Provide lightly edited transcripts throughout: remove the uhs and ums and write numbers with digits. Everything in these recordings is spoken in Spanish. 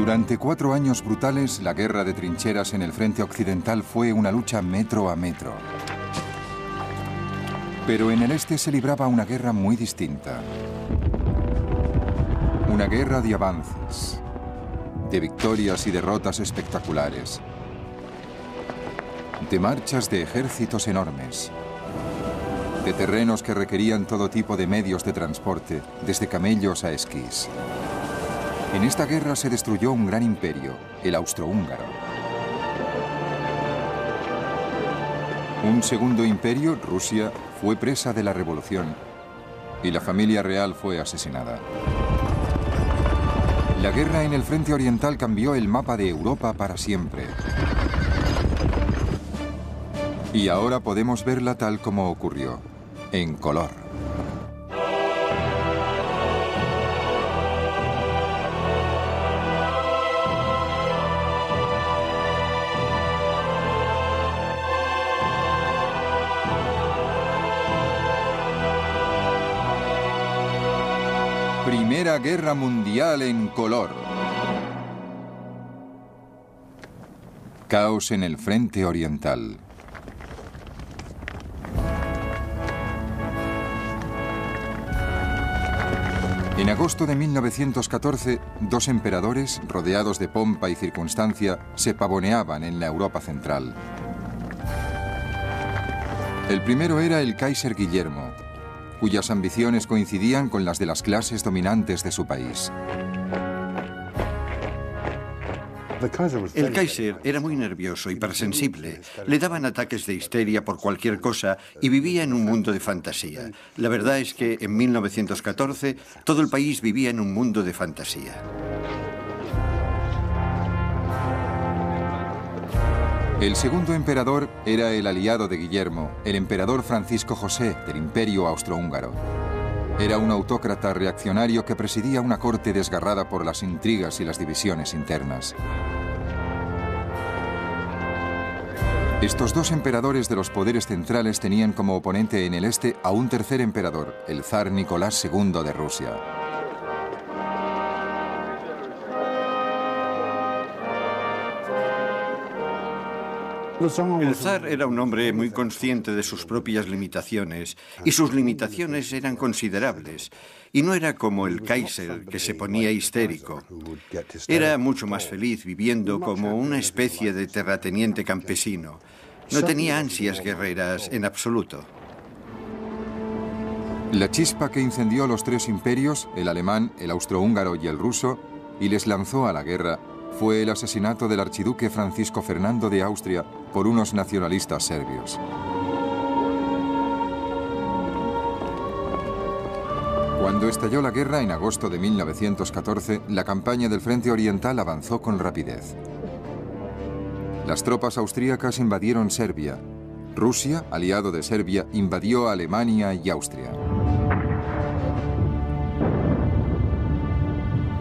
Durante 4 años brutales, la guerra de trincheras en el frente occidental fue una lucha metro a metro. Pero en el este se libraba una guerra muy distinta. Una guerra de avances, de victorias y derrotas espectaculares, de marchas de ejércitos enormes, de terrenos que requerían todo tipo de medios de transporte, desde camellos a esquís. En esta guerra se destruyó un gran imperio, el austrohúngaro. Un segundo imperio, Rusia, fue presa de la revolución y la familia real fue asesinada. La guerra en el frente oriental cambió el mapa de Europa para siempre. Y ahora podemos verla tal como ocurrió, en color. Primera Guerra Mundial en color. Caos en el frente oriental. En agosto de 1914, 2 emperadores, rodeados de pompa y circunstancia, se pavoneaban en la Europa central. El primero era el Kaiser Guillermo, cuyas ambiciones coincidían con las de las clases dominantes de su país. El Kaiser era muy nervioso, hipersensible. Le daban ataques de histeria por cualquier cosa y vivía en un mundo de fantasía. La verdad es que en 1914 todo el país vivía en un mundo de fantasía. El segundo emperador era el aliado de Guillermo, el emperador Francisco José del Imperio Austrohúngaro. Era un autócrata reaccionario que presidía una corte desgarrada por las intrigas y las divisiones internas. Estos 2 emperadores de los poderes centrales tenían como oponente en el este a un tercer emperador, el zar Nicolás II de Rusia. El zar era un hombre muy consciente de sus propias limitaciones, y sus limitaciones eran considerables. Y no era como el Kaiser, que se ponía histérico. Era mucho más feliz viviendo como una especie de terrateniente campesino. No tenía ansias guerreras en absoluto. La chispa que incendió los 3 imperios, el alemán, el austrohúngaro y el ruso, y les lanzó a la guerra, fue el asesinato del archiduque Francisco Fernando de Austria por unos nacionalistas serbios. Cuando estalló la guerra en agosto de 1914, la campaña del frente oriental avanzó con rapidez. Las tropas austríacas invadieron Serbia. Rusia, aliado de Serbia, invadió Alemania y Austria.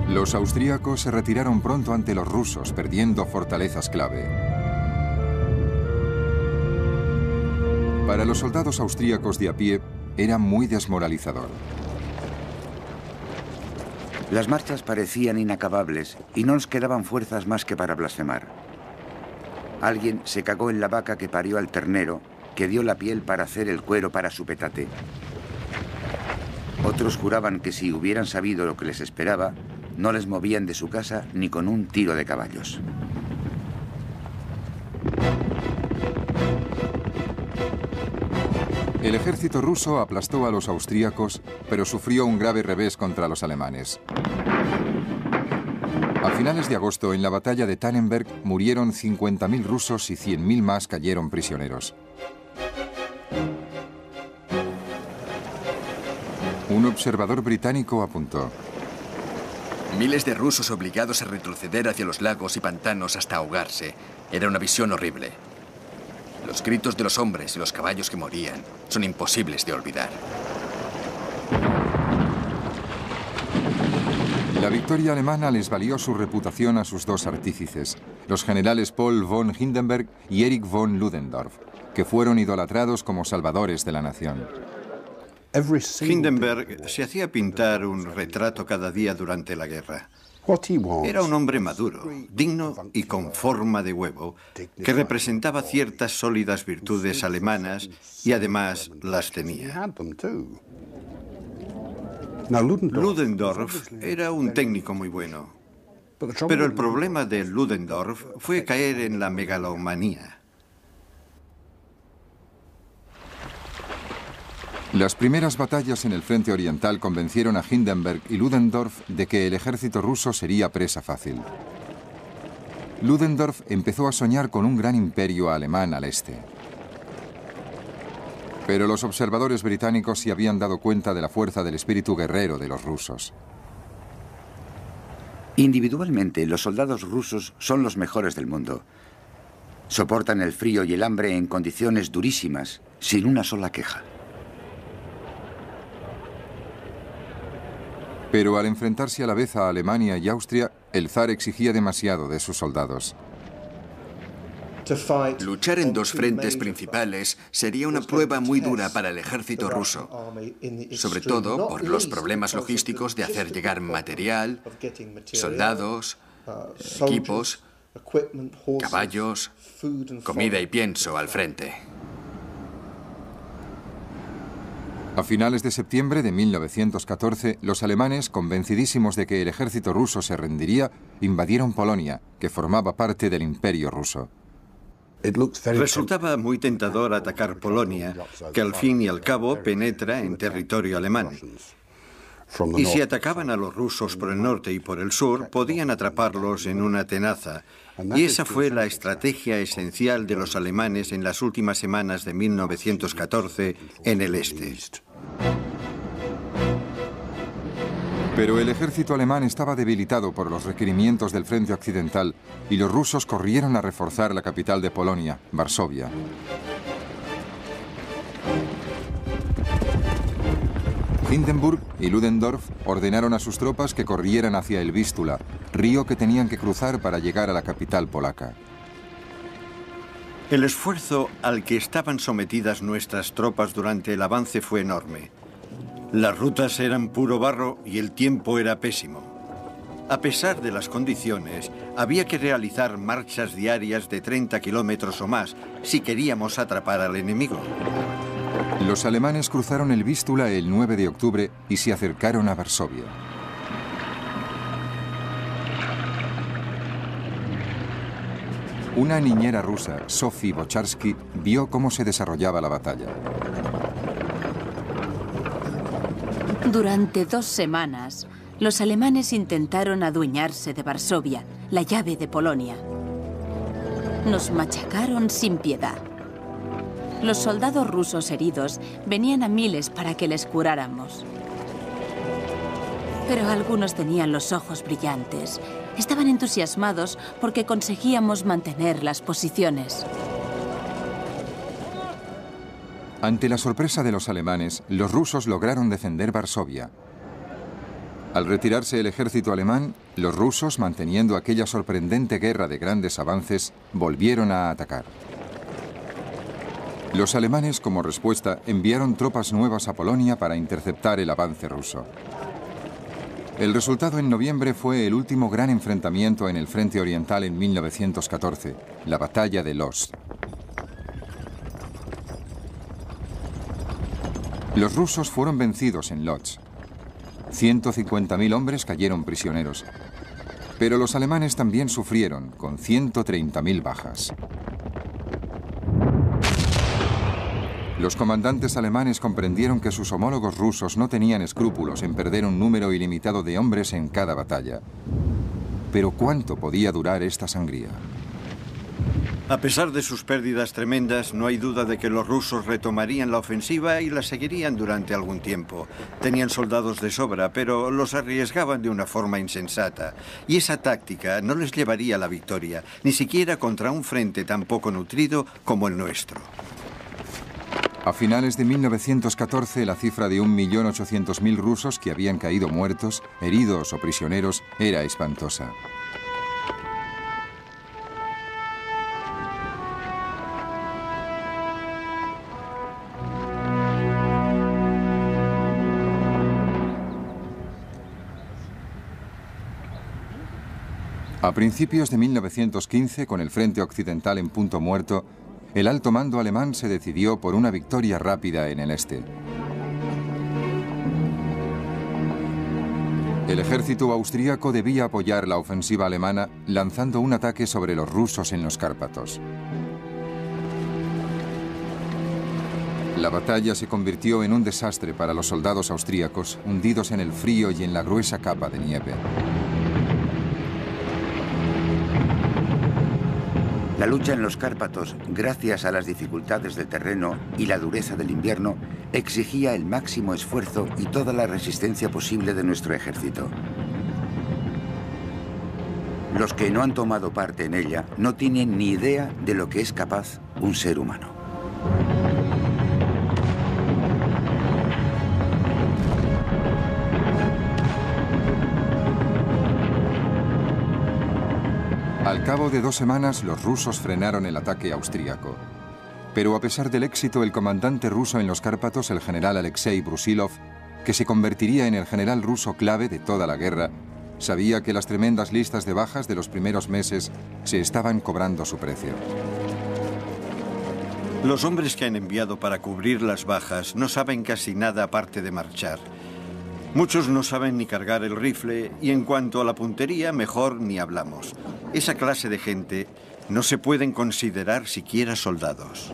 Los austríacos se retiraron pronto ante los rusos, perdiendo fortalezas clave. Para los soldados austríacos de a pie, era muy desmoralizador. Las marchas parecían inacabables y no nos quedaban fuerzas más que para blasfemar. Alguien se cagó en la vaca que parió al ternero, que dio la piel para hacer el cuero para su petate. Otros juraban que si hubieran sabido lo que les esperaba, no les movían de su casa ni con un tiro de caballos. El ejército ruso aplastó a los austríacos, pero sufrió un grave revés contra los alemanes. A finales de agosto, en la batalla de Tannenberg, murieron 50.000 rusos y 100.000 más cayeron prisioneros. Un observador británico apuntó: miles de rusos obligados a retroceder hacia los lagos y pantanos hasta ahogarse. Era una visión horrible. Los gritos de los hombres y los caballos que morían son imposibles de olvidar. La victoria alemana les valió su reputación a sus 2 artífices, los generales Paul von Hindenburg y Erich von Ludendorff, que fueron idolatrados como salvadores de la nación. Hindenburg se hacía pintar un retrato cada día durante la guerra. Era un hombre maduro, digno y con forma de huevo, que representaba ciertas sólidas virtudes alemanas y además las tenía. Ludendorff era un técnico muy bueno, pero el problema de Ludendorff fue caer en la megalomanía. Las primeras batallas en el frente oriental convencieron a Hindenburg y Ludendorff de que el ejército ruso sería presa fácil. Ludendorff empezó a soñar con un gran imperio alemán al este. Pero los observadores británicos se habían dado cuenta de la fuerza del espíritu guerrero de los rusos. Individualmente, los soldados rusos son los mejores del mundo. Soportan el frío y el hambre en condiciones durísimas, sin una sola queja. Pero al enfrentarse a la vez a Alemania y Austria, el zar exigía demasiado de sus soldados. Luchar en dos frentes principales sería una prueba muy dura para el ejército ruso, sobre todo por los problemas logísticos de hacer llegar material, soldados, equipos, caballos, comida y pienso al frente. A finales de septiembre de 1914, los alemanes, convencidísimos de que el ejército ruso se rendiría, invadieron Polonia, que formaba parte del Imperio ruso. Resultaba muy tentador atacar Polonia, que al fin y al cabo penetra en territorio alemán. Y si atacaban a los rusos por el norte y por el sur, podían atraparlos en una tenaza. Y esa fue la estrategia esencial de los alemanes en las últimas semanas de 1914 en el este. Pero el ejército alemán estaba debilitado por los requerimientos del frente occidental y los rusos corrieron a reforzar la capital de Polonia, Varsovia. Hindenburg y Ludendorff ordenaron a sus tropas que corrieran hacia el Vístula, río que tenían que cruzar para llegar a la capital polaca. El esfuerzo al que estaban sometidas nuestras tropas durante el avance fue enorme. Las rutas eran puro barro y el tiempo era pésimo. A pesar de las condiciones, había que realizar marchas diarias de 30 kilómetros o más si queríamos atrapar al enemigo. Los alemanes cruzaron el Vístula el 9 de octubre y se acercaron a Varsovia. Una niñera rusa, Sophie Bocharsky, vio cómo se desarrollaba la batalla. Durante 2 semanas, los alemanes intentaron adueñarse de Varsovia, la llave de Polonia. Nos machacaron sin piedad. Los soldados rusos heridos venían a miles para que les curáramos. Pero algunos tenían los ojos brillantes. Estaban entusiasmados porque conseguíamos mantener las posiciones. Ante la sorpresa de los alemanes, los rusos lograron defender Varsovia. Al retirarse el ejército alemán, los rusos, manteniendo aquella sorprendente guerra de grandes avances, volvieron a atacar. Los alemanes, como respuesta, enviaron tropas nuevas a Polonia para interceptar el avance ruso. El resultado en noviembre fue el último gran enfrentamiento en el frente oriental en 1914, la batalla de Lodz. Los rusos fueron vencidos en Lodz. 150.000 hombres cayeron prisioneros. Pero los alemanes también sufrieron, con 130.000 bajas. Los comandantes alemanes comprendieron que sus homólogos rusos no tenían escrúpulos en perder un número ilimitado de hombres en cada batalla. Pero ¿cuánto podía durar esta sangría? A pesar de sus pérdidas tremendas, no hay duda de que los rusos retomarían la ofensiva y la seguirían durante algún tiempo. Tenían soldados de sobra, pero los arriesgaban de una forma insensata. Y esa táctica no les llevaría a la victoria, ni siquiera contra un frente tan poco nutrido como el nuestro. A finales de 1914, la cifra de 1.800.000 rusos que habían caído muertos, heridos o prisioneros era espantosa. A principios de 1915, con el frente occidental en punto muerto, el alto mando alemán se decidió por una victoria rápida en el este. El ejército austríaco debía apoyar la ofensiva alemana lanzando un ataque sobre los rusos en los Cárpatos. La batalla se convirtió en un desastre para los soldados austríacos, hundidos en el frío y en la gruesa capa de nieve. La lucha en los Cárpatos, gracias a las dificultades del terreno y la dureza del invierno, exigía el máximo esfuerzo y toda la resistencia posible de nuestro ejército. Los que no han tomado parte en ella no tienen ni idea de lo que es capaz un ser humano. Al cabo de 2 semanas, los rusos frenaron el ataque austríaco. Pero a pesar del éxito, el comandante ruso en los Cárpatos, el general Alexei Brusilov, que se convertiría en el general ruso clave de toda la guerra, sabía que las tremendas listas de bajas de los primeros meses se estaban cobrando su precio. Los hombres que han enviado para cubrir las bajas no saben casi nada aparte de marchar. Muchos no saben ni cargar el rifle y en cuanto a la puntería, mejor ni hablamos. Esa clase de gente no se pueden considerar siquiera soldados.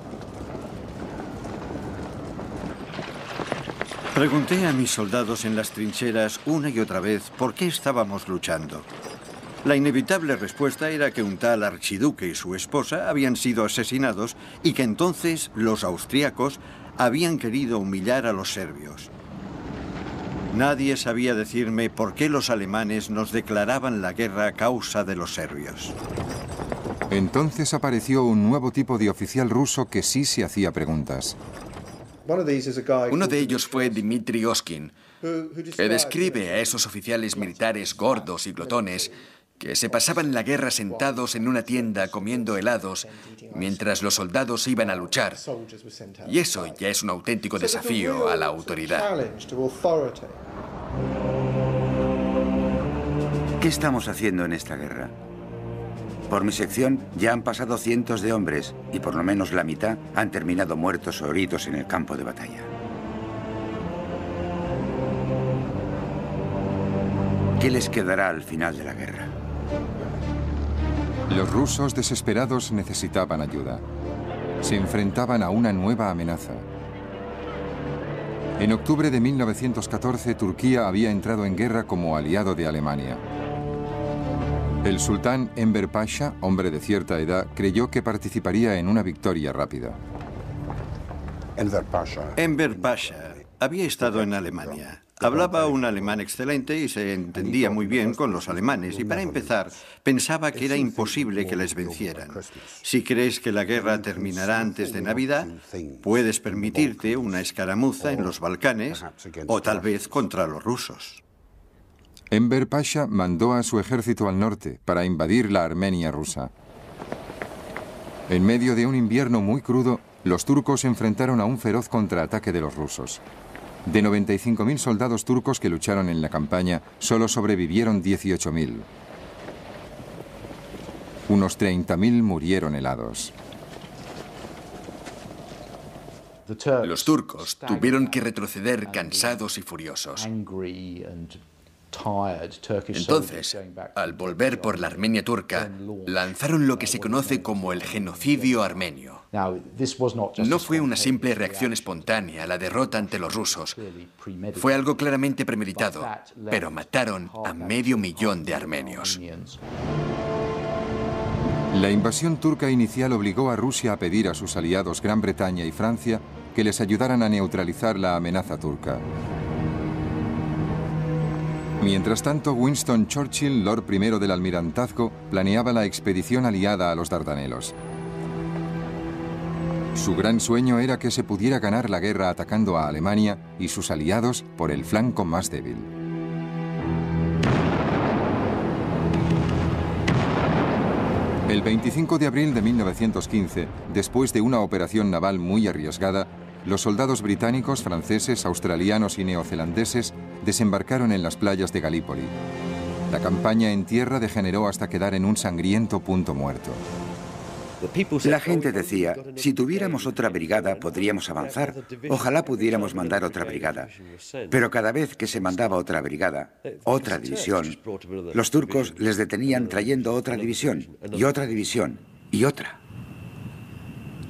Pregunté a mis soldados en las trincheras una y otra vez por qué estábamos luchando. La inevitable respuesta era que un tal archiduque y su esposa habían sido asesinados y que entonces los austríacos habían querido humillar a los serbios. Nadie sabía decirme por qué los alemanes nos declaraban la guerra a causa de los serbios. Entonces apareció un nuevo tipo de oficial ruso que sí se hacía preguntas. Uno de ellos fue Dmitry Oskin, que describe a esos oficiales militares gordos y glotones que se pasaban la guerra sentados en una tienda comiendo helados mientras los soldados iban a luchar. Y eso ya es un auténtico desafío a la autoridad. ¿Qué estamos haciendo en esta guerra? Por mi sección ya han pasado cientos de hombres y por lo menos la mitad han terminado muertos o heridos en el campo de batalla. ¿Qué les quedará al final de la guerra? Los rusos desesperados necesitaban ayuda. Se enfrentaban a una nueva amenaza. En octubre de 1914, Turquía había entrado en guerra como aliado de Alemania. El sultán Enver Pasha, hombre de cierta edad, creyó que participaría en una victoria rápida. Enver Pasha había estado en Alemania. Hablaba un alemán excelente y se entendía muy bien con los alemanes. Y para empezar, pensaba que era imposible que les vencieran. Si crees que la guerra terminará antes de Navidad, puedes permitirte una escaramuza en los Balcanes o tal vez contra los rusos. Enver Pasha mandó a su ejército al norte para invadir la Armenia rusa. En medio de un invierno muy crudo, los turcos se enfrentaron a un feroz contraataque de los rusos. De 95.000 soldados turcos que lucharon en la campaña, solo sobrevivieron 18.000. Unos 30.000 murieron helados. Los turcos tuvieron que retroceder cansados y furiosos. Entonces, al volver por la Armenia turca, lanzaron lo que se conoce como el genocidio armenio. No fue una simple reacción espontánea a la derrota ante los rusos. Fue algo claramente premeditado, pero mataron a 500.000 de armenios. La invasión turca inicial obligó a Rusia a pedir a sus aliados Gran Bretaña y Francia que les ayudaran a neutralizar la amenaza turca. Mientras tanto, Winston Churchill, Lord I del Almirantazgo, planeaba la expedición aliada a los Dardanelos. Su gran sueño era que se pudiera ganar la guerra atacando a Alemania y sus aliados por el flanco más débil. El 25 de abril de 1915, después de una operación naval muy arriesgada, los soldados británicos, franceses, australianos y neozelandeses desembarcaron en las playas de Galípoli. La campaña en tierra degeneró hasta quedar en un sangriento punto muerto. La gente decía, si tuviéramos otra brigada podríamos avanzar. Ojalá pudiéramos mandar otra brigada. Pero cada vez que se mandaba otra brigada, otra división, los turcos les detenían trayendo otra división y otra división y otra.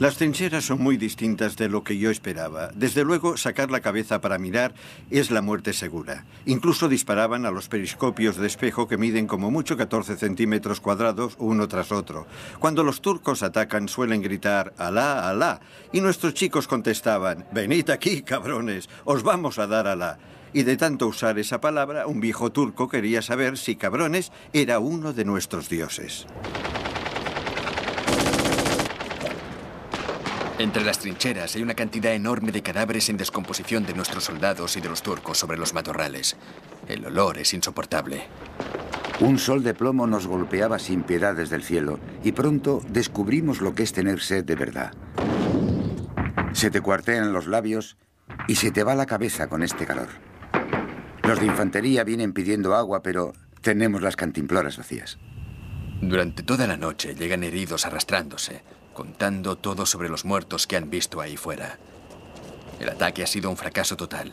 Las trincheras son muy distintas de lo que yo esperaba. Desde luego, sacar la cabeza para mirar es la muerte segura. Incluso disparaban a los periscopios de espejo que miden como mucho 14 centímetros cuadrados uno tras otro. Cuando los turcos atacan suelen gritar «Alá, Alá», y nuestros chicos contestaban «Venid aquí, cabrones, os vamos a dar Alá». Y de tanto usar esa palabra, un viejo turco quería saber si cabrones era uno de nuestros dioses. Entre las trincheras hay una cantidad enorme de cadáveres en descomposición de nuestros soldados y de los turcos sobre los matorrales. El olor es insoportable. Un sol de plomo nos golpeaba sin piedad desde el cielo y pronto descubrimos lo que es tener sed de verdad. Se te cuartean los labios y se te va la cabeza con este calor. Los de infantería vienen pidiendo agua, pero tenemos las cantimploras vacías. Durante toda la noche llegan heridos arrastrándose, contando todo sobre los muertos que han visto ahí fuera. El ataque ha sido un fracaso total.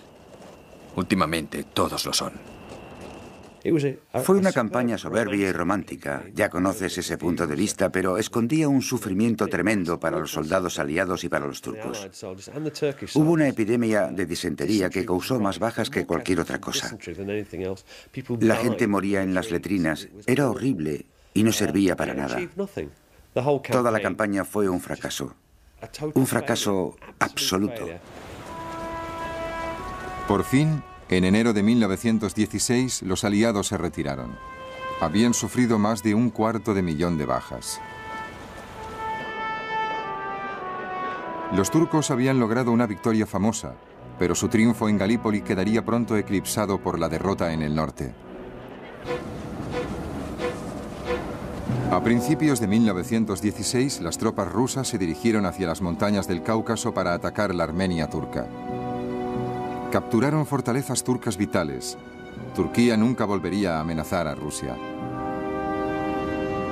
Últimamente, todos lo son. Fue una campaña soberbia y romántica. Ya conoces ese punto de vista, pero escondía un sufrimiento tremendo para los soldados aliados y para los turcos. Hubo una epidemia de disentería que causó más bajas que cualquier otra cosa. La gente moría en las letrinas. Era horrible y no servía para nada. Toda la campaña fue un fracaso absoluto. Por fin, en enero de 1916, los aliados se retiraron. Habían sufrido más de 250.000 de bajas. Los turcos habían logrado una victoria famosa, pero su triunfo en Galípoli quedaría pronto eclipsado por la derrota en el norte. A principios de 1916, las tropas rusas se dirigieron hacia las montañas del Cáucaso para atacar la Armenia turca. Capturaron fortalezas turcas vitales. Turquía nunca volvería a amenazar a Rusia.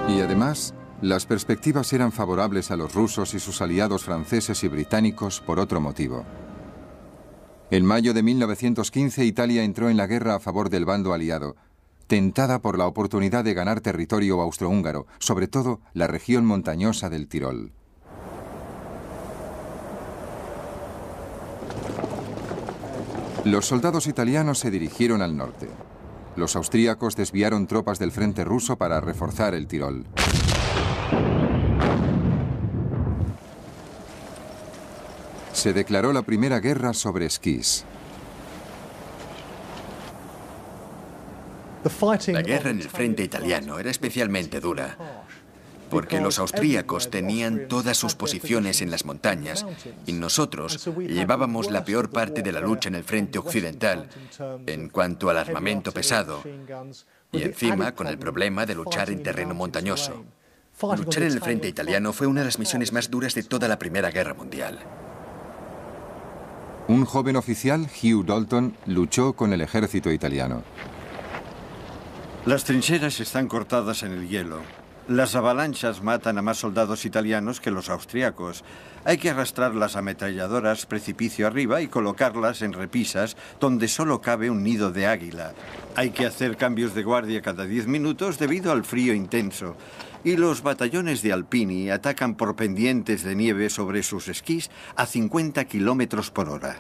Y además, las perspectivas eran favorables a los rusos y sus aliados franceses y británicos por otro motivo. En mayo de 1915, Italia entró en la guerra a favor del bando aliado, tentada por la oportunidad de ganar territorio austrohúngaro, sobre todo la región montañosa del Tirol. Los soldados italianos se dirigieron al norte. Los austríacos desviaron tropas del frente ruso para reforzar el Tirol. Se declaró la primera guerra sobre esquís. La guerra en el frente italiano era especialmente dura, porque los austríacos tenían todas sus posiciones en las montañas y nosotros llevábamos la peor parte de la lucha en el frente occidental en cuanto al armamento pesado y encima con el problema de luchar en terreno montañoso. Luchar en el frente italiano fue una de las misiones más duras de toda la Primera Guerra Mundial. Un joven oficial, Hugh Dalton, luchó con el ejército italiano. Las trincheras están cortadas en el hielo. Las avalanchas matan a más soldados italianos que los austriacos. Hay que arrastrar las ametralladoras precipicio arriba y colocarlas en repisas donde solo cabe un nido de águila. Hay que hacer cambios de guardia cada 10 minutos debido al frío intenso. Y los batallones de Alpini atacan por pendientes de nieve sobre sus esquís a 50 kilómetros por hora.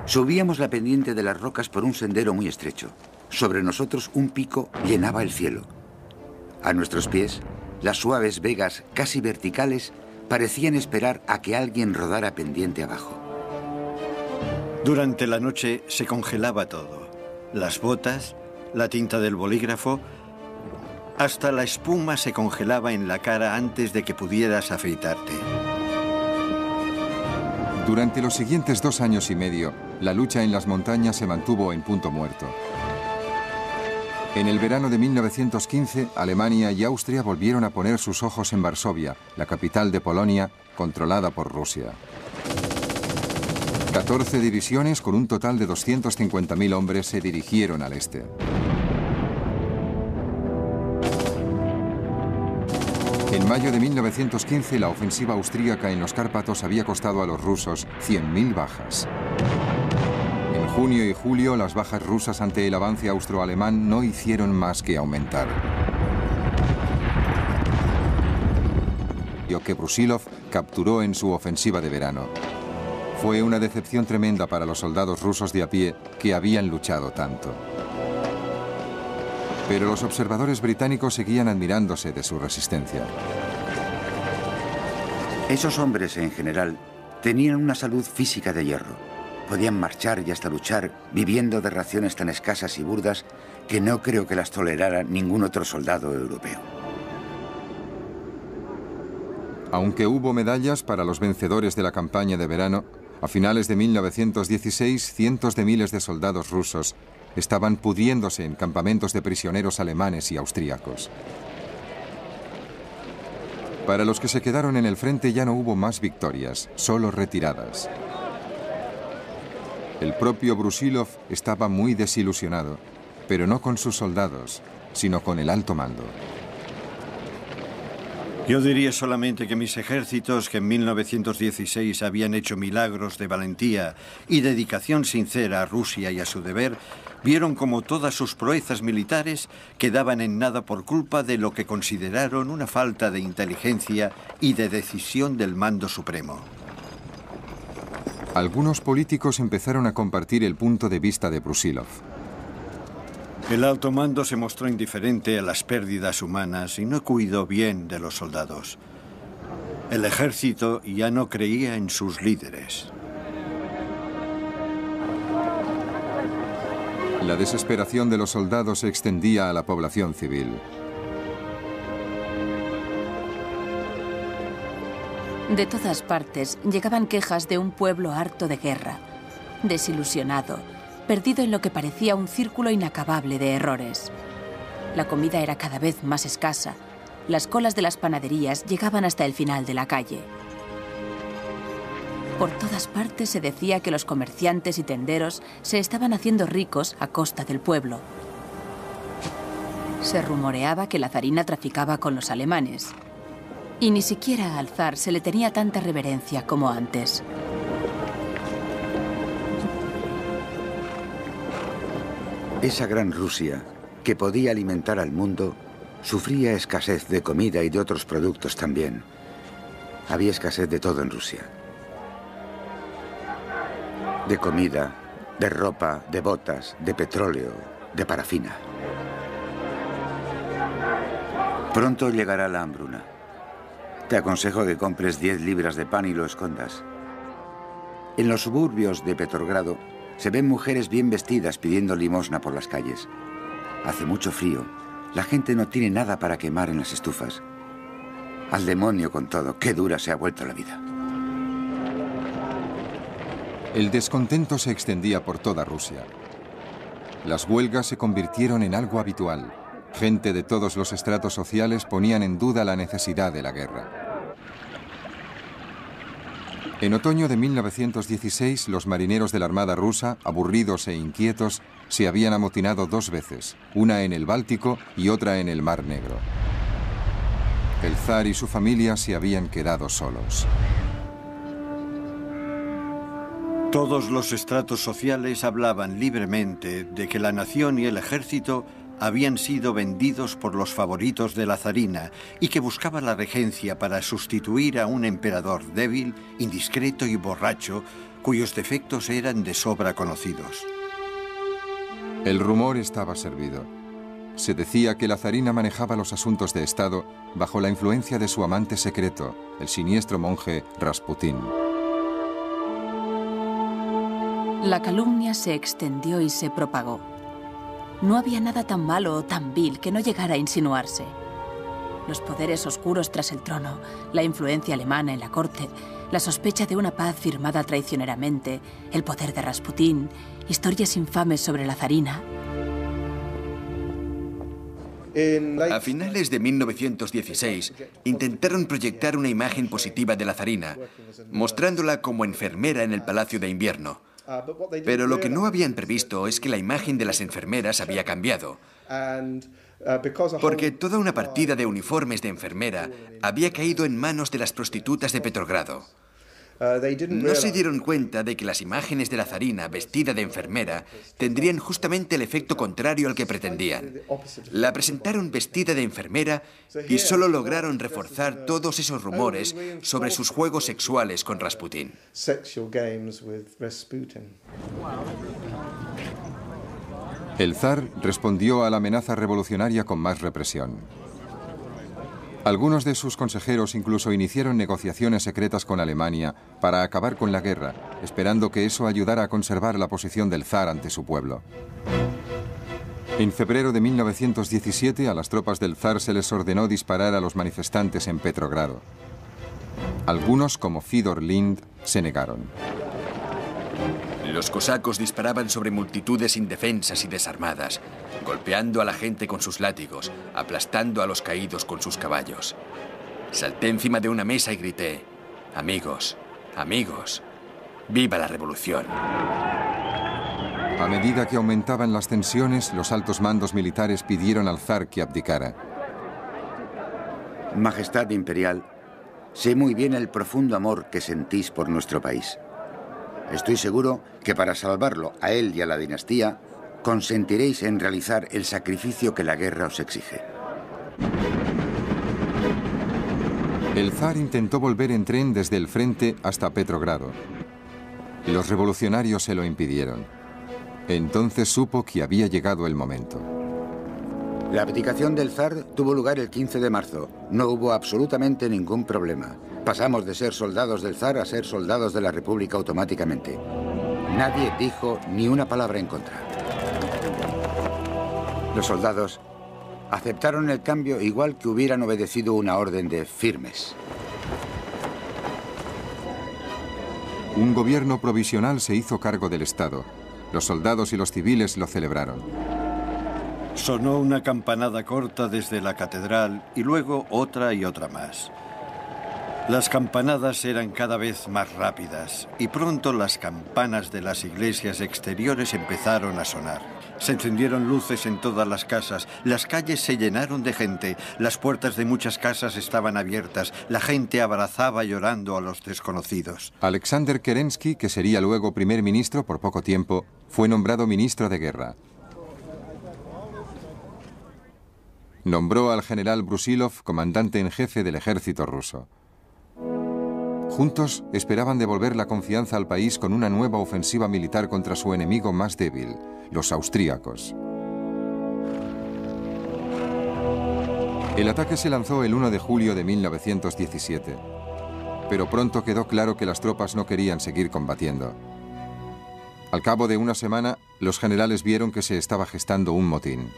Subíamos la pendiente de las rocas por un sendero muy estrecho. Sobre nosotros un pico llenaba el cielo. A nuestros pies, las suaves vegas casi verticales parecían esperar a que alguien rodara pendiente abajo. Durante la noche se congelaba todo. Las botas, la tinta del bolígrafo, hasta la espuma se congelaba en la cara antes de que pudieras afeitarte. Durante los siguientes 2 años y medio, la lucha en las montañas se mantuvo en punto muerto. En el verano de 1915, Alemania y Austria volvieron a poner sus ojos en Varsovia, la capital de Polonia, controlada por Rusia. 14 divisiones con un total de 250.000 hombres se dirigieron al este. En mayo de 1915, la ofensiva austríaca en los Cárpatos había costado a los rusos 100.000 bajas. En junio y julio, las bajas rusas ante el avance austroalemán no hicieron más que aumentar. Que Brusilov capturó en su ofensiva de verano. Fue una decepción tremenda para los soldados rusos de a pie que habían luchado tanto. Pero los observadores británicos seguían admirándose de su resistencia. Esos hombres, en general, tenían una salud física de hierro. Podían marchar y hasta luchar, viviendo de raciones tan escasas y burdas que no creo que las tolerara ningún otro soldado europeo. Aunque hubo medallas para los vencedores de la campaña de verano, a finales de 1916 cientos de miles de soldados rusos estaban pudriéndose en campamentos de prisioneros alemanes y austríacos. Para los que se quedaron en el frente ya no hubo más victorias, solo retiradas. El propio Brusilov estaba muy desilusionado, pero no con sus soldados, sino con el alto mando. Yo diría solamente que mis ejércitos, que en 1916 habían hecho milagros de valentía y dedicación sincera a Rusia y a su deber, vieron como todas sus proezas militares quedaban en nada por culpa de lo que consideraron una falta de inteligencia y de decisión del mando supremo. Algunos políticos empezaron a compartir el punto de vista de Brusilov. El alto mando se mostró indiferente a las pérdidas humanas y no cuidó bien de los soldados. El ejército ya no creía en sus líderes. La desesperación de los soldados se extendía a la población civil. De todas partes llegaban quejas de un pueblo harto de guerra, desilusionado, perdido en lo que parecía un círculo inacabable de errores. La comida era cada vez más escasa. Las colas de las panaderías llegaban hasta el final de la calle. Por todas partes se decía que los comerciantes y tenderos se estaban haciendo ricos a costa del pueblo. Se rumoreaba que la zarina traficaba con los alemanes. Y ni siquiera al zar se le tenía tanta reverencia como antes. Esa gran Rusia, que podía alimentar al mundo, sufría escasez de comida y de otros productos también. Había escasez de todo en Rusia. De comida, de ropa, de botas, de petróleo, de parafina. Pronto llegará la hambruna. Te aconsejo que compres 10 libras de pan y lo escondas. En los suburbios de Petrogrado se ven mujeres bien vestidas pidiendo limosna por las calles. Hace mucho frío. La gente no tiene nada para quemar en las estufas. Al demonio con todo. Qué dura se ha vuelto la vida. El descontento se extendía por toda Rusia. Las huelgas se convirtieron en algo habitual. Gente de todos los estratos sociales ponían en duda la necesidad de la guerra. En otoño de 1916, los marineros de la Armada rusa, aburridos e inquietos, se habían amotinado 2 veces, una en el Báltico y otra en el Mar Negro. El zar y su familia se habían quedado solos. Todos los estratos sociales hablaban libremente de que la nación y el ejército habían sido vendidos por los favoritos de la zarina y que buscaba la regencia para sustituir a un emperador débil, indiscreto y borracho, cuyos defectos eran de sobra conocidos. El rumor estaba servido. Se decía que la zarina manejaba los asuntos de Estado bajo la influencia de su amante secreto, el siniestro monje Rasputín. La calumnia se extendió y se propagó. No había nada tan malo o tan vil que no llegara a insinuarse. Los poderes oscuros tras el trono, la influencia alemana en la corte, la sospecha de una paz firmada traicioneramente, el poder de Rasputín, historias infames sobre la zarina. A finales de 1916, intentaron proyectar una imagen positiva de la zarina, mostrándola como enfermera en el Palacio de Invierno. Pero lo que no habían previsto es que la imagen de las enfermeras había cambiado, porque toda una partida de uniformes de enfermera había caído en manos de las prostitutas de Petrogrado. No se dieron cuenta de que las imágenes de la zarina vestida de enfermera tendrían justamente el efecto contrario al que pretendían. La presentaron vestida de enfermera y solo lograron reforzar todos esos rumores sobre sus juegos sexuales con Rasputín. El zar respondió a la amenaza revolucionaria con más represión. Algunos de sus consejeros incluso iniciaron negociaciones secretas con Alemania para acabar con la guerra, esperando que eso ayudara a conservar la posición del zar ante su pueblo. En febrero de 1917, a las tropas del zar se les ordenó disparar a los manifestantes en Petrogrado. Algunos, como Fidor Lind, se negaron. Los cosacos disparaban sobre multitudes indefensas y desarmadas, golpeando a la gente con sus látigos, aplastando a los caídos con sus caballos. Salté encima de una mesa y grité: «Amigos, amigos, ¡viva la revolución!». A medida que aumentaban las tensiones, los altos mandos militares pidieron al zar que abdicara. Majestad imperial, sé muy bien el profundo amor que sentís por nuestro país. Estoy seguro que para salvarlo a él y a la dinastía, consentiréis en realizar el sacrificio que la guerra os exige. El zar intentó volver en tren desde el frente hasta Petrogrado. Los revolucionarios se lo impidieron. Entonces supo que había llegado el momento. La abdicación del zar tuvo lugar el 15 de marzo. No hubo absolutamente ningún problema. Pasamos de ser soldados del zar a ser soldados de la República automáticamente. Nadie dijo ni una palabra en contra. Los soldados aceptaron el cambio igual que hubieran obedecido una orden de firmes. Un gobierno provisional se hizo cargo del Estado. Los soldados y los civiles lo celebraron. Sonó una campanada corta desde la catedral y luego otra y otra más. Las campanadas eran cada vez más rápidas y pronto las campanas de las iglesias exteriores empezaron a sonar. Se encendieron luces en todas las calles se llenaron de gente, las puertas de muchas casas estaban abiertas, la gente abrazaba llorando a los desconocidos. Alexander Kerensky, que sería luego primer ministro por poco tiempo, fue nombrado ministro de guerra. Nombró al general Brusilov comandante en jefe del ejército ruso. Juntos esperaban devolver la confianza al país con una nueva ofensiva militar contra su enemigo más débil, los austríacos. El ataque se lanzó el 1 de julio de 1917, pero pronto quedó claro que las tropas no querían seguir combatiendo. Al cabo de una semana, los generales vieron que se estaba gestando un motín.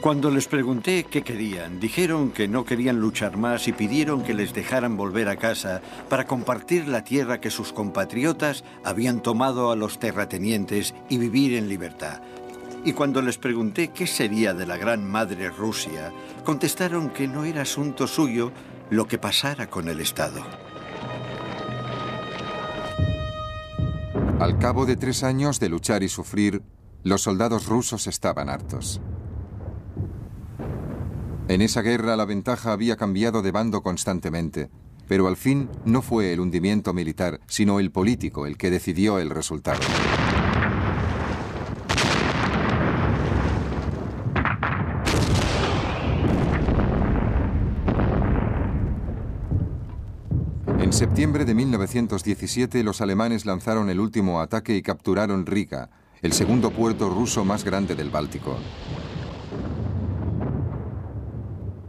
Cuando les pregunté qué querían, dijeron que no querían luchar más y pidieron que les dejaran volver a casa para compartir la tierra que sus compatriotas habían tomado a los terratenientes y vivir en libertad. Y cuando les pregunté qué sería de la gran madre Rusia, contestaron que no era asunto suyo lo que pasara con el Estado. Al cabo de 3 años de luchar y sufrir, los soldados rusos estaban hartos. En esa guerra la ventaja había cambiado de bando constantemente, pero al fin no fue el hundimiento militar, sino el político el que decidió el resultado. En septiembre de 1917 los alemanes lanzaron el último ataque y capturaron Riga, el segundo puerto ruso más grande del Báltico.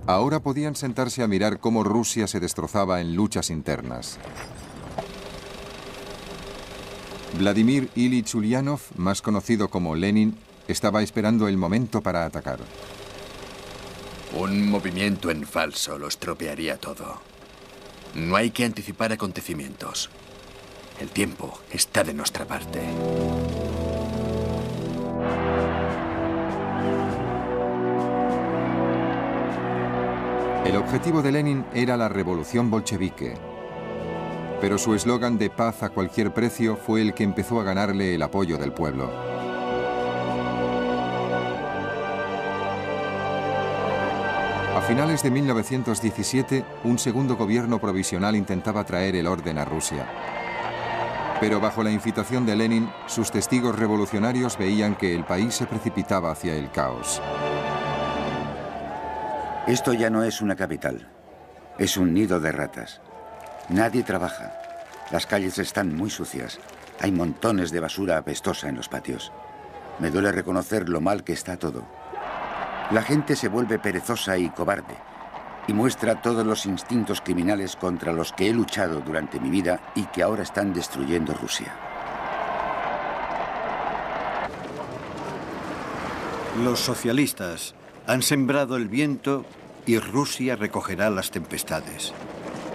Ahora podían sentarse a mirar cómo Rusia se destrozaba en luchas internas. Vladimir Ilich Ulyanov, más conocido como Lenin, estaba esperando el momento para atacar. Un movimiento en falso lo estropearía todo. No hay que anticipar acontecimientos. El tiempo está de nuestra parte. El objetivo de Lenin era la revolución bolchevique, pero su eslogan de paz a cualquier precio fue el que empezó a ganarle el apoyo del pueblo. A finales de 1917, un segundo gobierno provisional intentaba traer el orden a Rusia. Pero bajo la incitación de Lenin, sus testigos revolucionarios veían que el país se precipitaba hacia el caos. Esto ya no es una capital, es un nido de ratas. Nadie trabaja. Las calles están muy sucias. Hay montones de basura apestosa en los patios. Me duele reconocer lo mal que está todo. La gente se vuelve perezosa y cobarde y muestra todos los instintos criminales contra los que he luchado durante mi vida y que ahora están destruyendo Rusia. Los socialistas han sembrado el viento y Rusia recogerá las tempestades.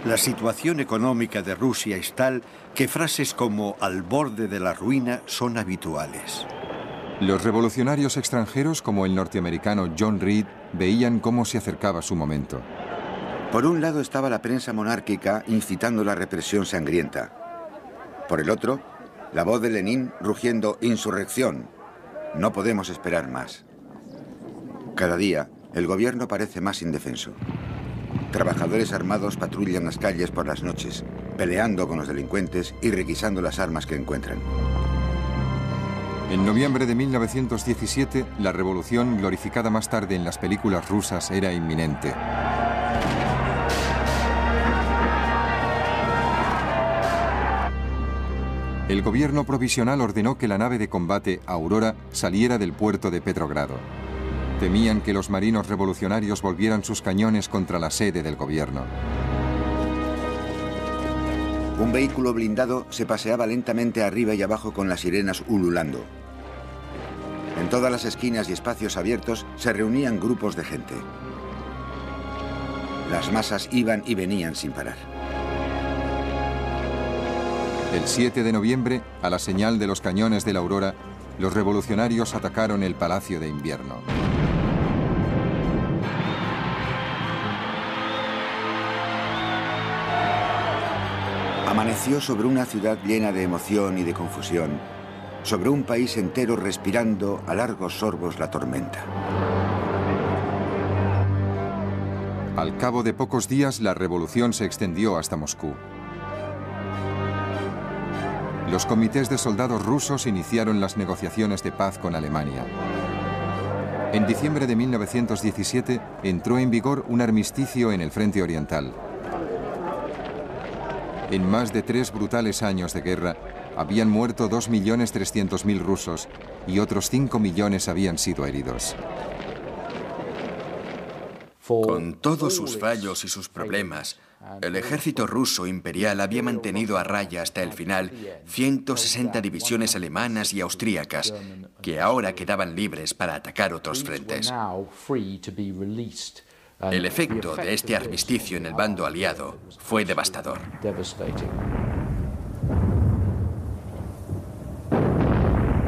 La situación económica de Rusia es tal que frases como "al borde de la ruina" son habituales. Los revolucionarios extranjeros, como el norteamericano John Reed, veían cómo se acercaba su momento. Por un lado estaba la prensa monárquica incitando la represión sangrienta. Por el otro, la voz de Lenin rugiendo "insurrección". No podemos esperar más. Cada día, el gobierno parece más indefenso. Trabajadores armados patrullan las calles por las noches, peleando con los delincuentes y requisando las armas que encuentran. En noviembre de 1917, la revolución, glorificada más tarde en las películas rusas, era inminente. El gobierno provisional ordenó que la nave de combate Aurora saliera del puerto de Petrogrado. Temían que los marinos revolucionarios volvieran sus cañones contra la sede del gobierno. Un vehículo blindado se paseaba lentamente arriba y abajo con las sirenas ululando. En todas las esquinas y espacios abiertos se reunían grupos de gente. Las masas iban y venían sin parar. El 7 de noviembre, a la señal de los cañones de la Aurora, los revolucionarios atacaron el Palacio de Invierno. Amaneció sobre una ciudad llena de emoción y de confusión, sobre un país entero respirando a largos sorbos la tormenta. Al cabo de pocos días, la revolución se extendió hasta Moscú. Los comités de soldados rusos iniciaron las negociaciones de paz con Alemania. En diciembre de 1917 entró en vigor un armisticio en el frente oriental. En más de 3 brutales años de guerra, habían muerto 2.300.000 rusos y otros 5 millones habían sido heridos. Con todos sus fallos y sus problemas, el ejército ruso imperial había mantenido a raya hasta el final 160 divisiones alemanas y austríacas, que ahora quedaban libres para atacar otros frentes. El efecto de este armisticio en el bando aliado fue devastador.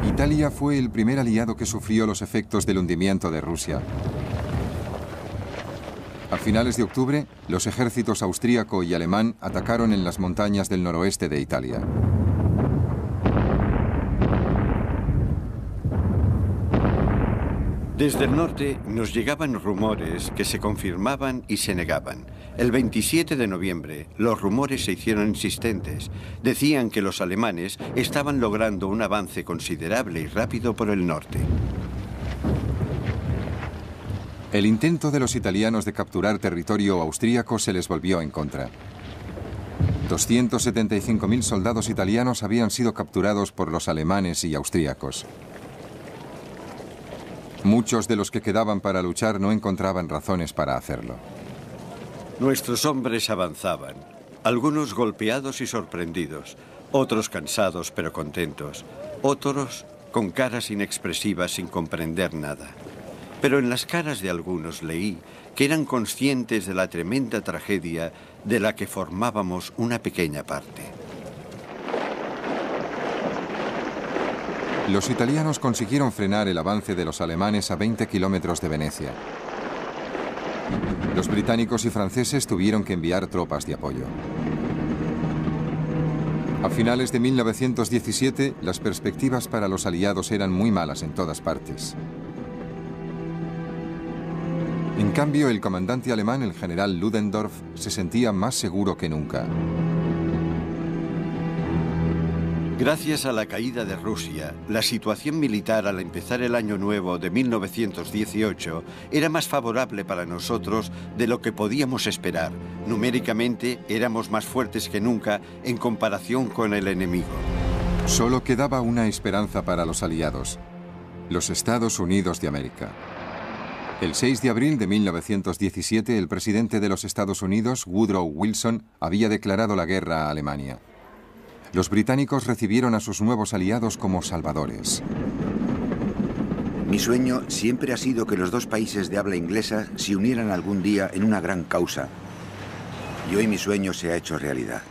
Italia fue el primer aliado que sufrió los efectos del hundimiento de Rusia. A finales de octubre, los ejércitos austríaco y alemán atacaron en las montañas del noroeste de Italia. Desde el norte nos llegaban rumores que se confirmaban y se negaban. El 27 de noviembre, los rumores se hicieron insistentes. Decían que los alemanes estaban logrando un avance considerable y rápido por el norte. El intento de los italianos de capturar territorio austríaco se les volvió en contra. 275.000 soldados italianos habían sido capturados por los alemanes y austríacos. Muchos de los que quedaban para luchar no encontraban razones para hacerlo. Nuestros hombres avanzaban, algunos golpeados y sorprendidos, otros cansados pero contentos, otros con caras inexpresivas sin comprender nada. Pero en las caras de algunos leí que eran conscientes de la tremenda tragedia de la que formábamos una pequeña parte. Los italianos consiguieron frenar el avance de los alemanes a 20 kilómetros de Venecia. Los británicos y franceses tuvieron que enviar tropas de apoyo. A finales de 1917, las perspectivas para los aliados eran muy malas en todas partes. En cambio, el comandante alemán, el general Ludendorff, se sentía más seguro que nunca. Gracias a la caída de Rusia, la situación militar al empezar el año nuevo de 1918 era más favorable para nosotros de lo que podíamos esperar. Numéricamente éramos más fuertes que nunca en comparación con el enemigo. Solo quedaba una esperanza para los aliados: los Estados Unidos de América. El 6 de abril de 1917, el presidente de los Estados Unidos, Woodrow Wilson, había declarado la guerra a Alemania. Los británicos recibieron a sus nuevos aliados como salvadores. Mi sueño siempre ha sido que los dos países de habla inglesa se unieran algún día en una gran causa. Y hoy mi sueño se ha hecho realidad.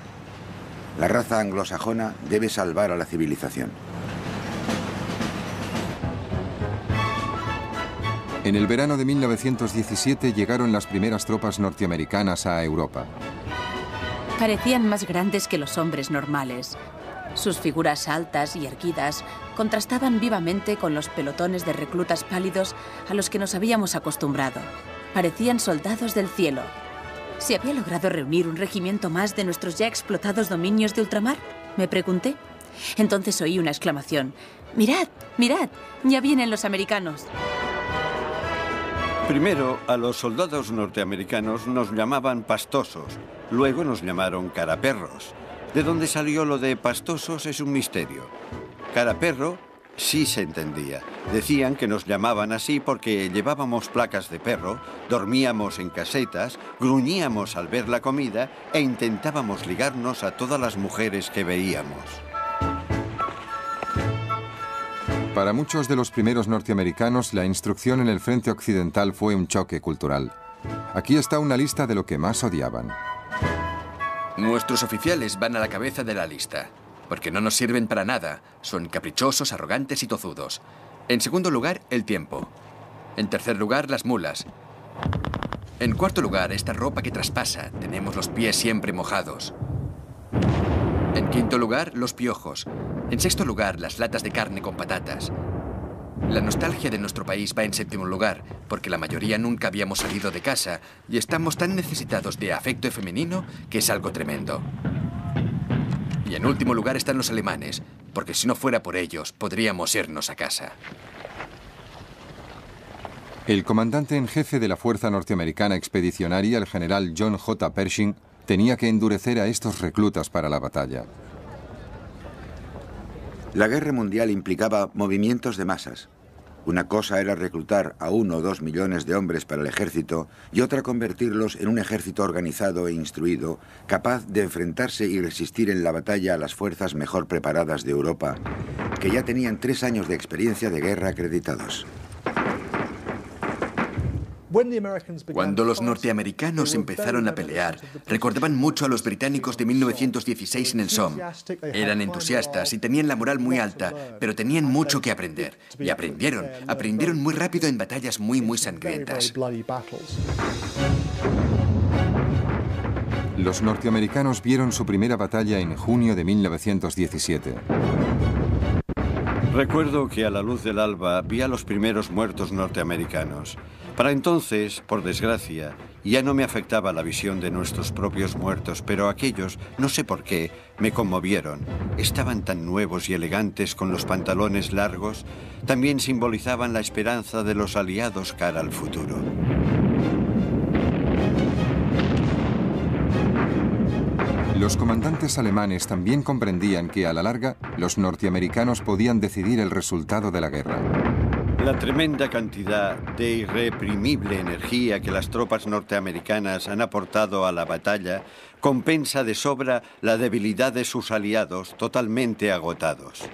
La raza anglosajona debe salvar a la civilización. En el verano de 1917 llegaron las primeras tropas norteamericanas a Europa. Parecían más grandes que los hombres normales. Sus figuras altas y erguidas contrastaban vivamente con los pelotones de reclutas pálidos a los que nos habíamos acostumbrado. Parecían soldados del cielo. ¿Se había logrado reunir un regimiento más de nuestros ya explotados dominios de ultramar?, me pregunté. Entonces oí una exclamación: ¡Mirad, mirad! ¡Ya vienen los americanos! Primero, a los soldados norteamericanos nos llamaban pastosos, luego nos llamaron caraperros. De dónde salió lo de pastosos es un misterio. Caraperro sí se entendía. Decían que nos llamaban así porque llevábamos placas de perro, dormíamos en casetas, gruñíamos al ver la comida e intentábamos ligarnos a todas las mujeres que veíamos. Para muchos de los primeros norteamericanos, la instrucción en el frente occidental fue un choque cultural. Aquí está una lista de lo que más odiaban. Nuestros oficiales van a la cabeza de la lista, porque no nos sirven para nada. Son caprichosos, arrogantes y tozudos. En segundo lugar, el tiempo. En tercer lugar, las mulas. En cuarto lugar, esta ropa que traspasa. Tenemos los pies siempre mojados. En quinto lugar, los piojos. En sexto lugar, las latas de carne con patatas. La nostalgia de nuestro país va en séptimo lugar, porque la mayoría nunca habíamos salido de casa y estamos tan necesitados de afecto femenino que es algo tremendo. Y en último lugar están los alemanes, porque si no fuera por ellos, podríamos irnos a casa. El comandante en jefe de la Fuerza Norteamericana Expedicionaria, el general John J. Pershing, tenía que endurecer a estos reclutas para la batalla. La guerra mundial implicaba movimientos de masas. Una cosa era reclutar a 1 o 2 millones de hombres para el ejército y otra convertirlos en un ejército organizado e instruido, capaz de enfrentarse y resistir en la batalla a las fuerzas mejor preparadas de Europa, que ya tenían 3 años de experiencia de guerra acreditados. Cuando los norteamericanos empezaron a pelear, recordaban mucho a los británicos de 1916 en el Somme. Eran entusiastas y tenían la moral muy alta, pero tenían mucho que aprender. Y aprendieron muy rápido en batallas muy sangrientas. Los norteamericanos vieron su primera batalla en junio de 1917. Recuerdo que a la luz del alba vi a los primeros muertos norteamericanos. Para entonces, por desgracia, ya no me afectaba la visión de nuestros propios muertos, pero aquellos, no sé por qué, me conmovieron. Estaban tan nuevos y elegantes con los pantalones largos, también simbolizaban la esperanza de los aliados cara al futuro. Los comandantes alemanes también comprendían que, a la larga, los norteamericanos podían decidir el resultado de la guerra. La tremenda cantidad de irreprimible energía que las tropas norteamericanas han aportado a la batalla compensa de sobra la debilidad de sus aliados totalmente agotados.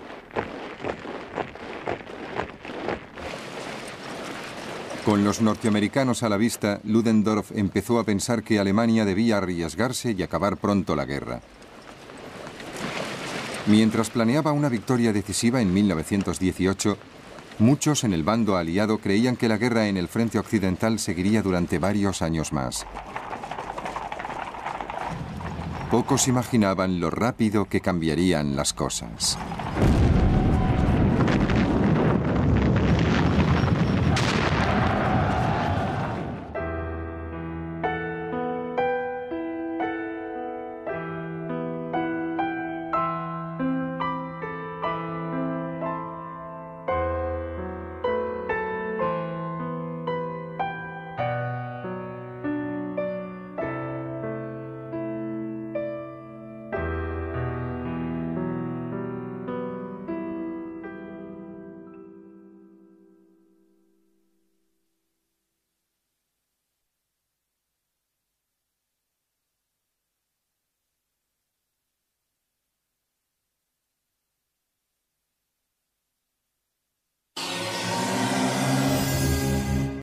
Con los norteamericanos a la vista, Ludendorff empezó a pensar que Alemania debía arriesgarse y acabar pronto la guerra. Mientras planeaba una victoria decisiva en 1918, Muchos en el bando aliado creían que la guerra en el frente occidental seguiría durante varios años más. Pocos imaginaban lo rápido que cambiarían las cosas.